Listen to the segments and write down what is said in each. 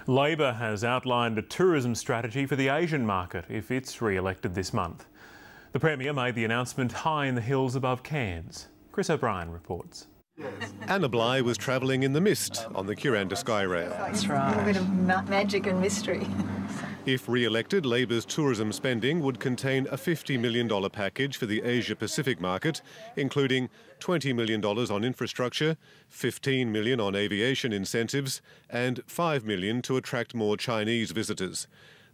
Labor has outlined a tourism strategy for the Asian market if it's re-elected this month. The Premier made the announcement high in the hills above Cairns. Chris O'Brien reports. Anna Bligh was travelling in the mist on the Qld Skyrail. That's right. A little bit of magic and mystery. If re-elected, Labor's tourism spending would contain a $50 million package for the Asia-Pacific market, including $20 million on infrastructure, $15 million on aviation incentives and $5 million to attract more Chinese visitors.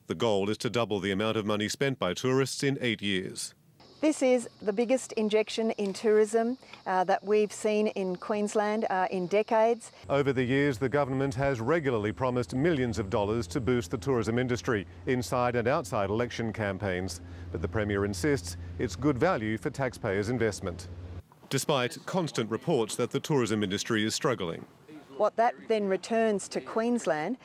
The goal is to double the amount of money spent by tourists in 8 years. This is the biggest injection in tourism that we've seen in Queensland in decades. Over the years, the government has regularly promised millions of dollars to boost the tourism industry inside and outside election campaigns. But the Premier insists it's good value for taxpayers' investment, despite constant reports that the tourism industry is struggling. What that then returns to Queensland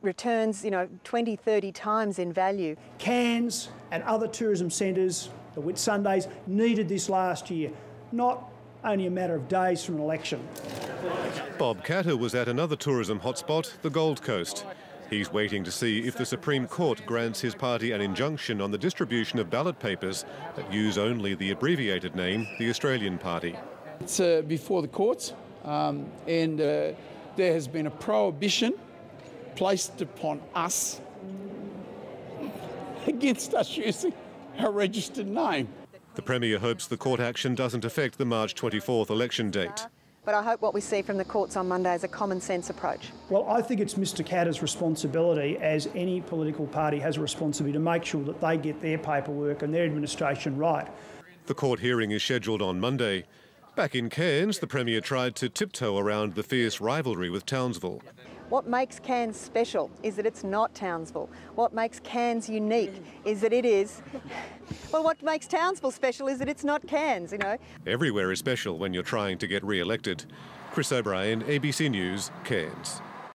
returns, 20, 30 times in value. Cairns and other tourism centres, the Whitsundays, needed this last year, not only a matter of days from an election. Bob Catter was at another tourism hotspot, the Gold Coast. He's waiting to see if the Supreme Court grants his party an injunction on the distribution of ballot papers that use only the abbreviated name, the Australian Party. It's before the courts, and there has been a prohibition placed upon us against us using a registered name. The Premier hopes the court action doesn't affect the March 24th election date. But I hope what we see from the courts on Monday is a common sense approach. Well, I think it's Mr Catter's responsibility, as any political party has a responsibility, to make sure that they get their paperwork and their administration right. The court hearing is scheduled on Monday. Back in Cairns, the Premier tried to tiptoe around the fierce rivalry with Townsville. What makes Cairns special is that it's not Townsville. What makes Cairns unique is that it is... Well, what makes Townsville special is that it's not Cairns, Everywhere is special when you're trying to get re-elected. Chris O'Brien, ABC News, Cairns.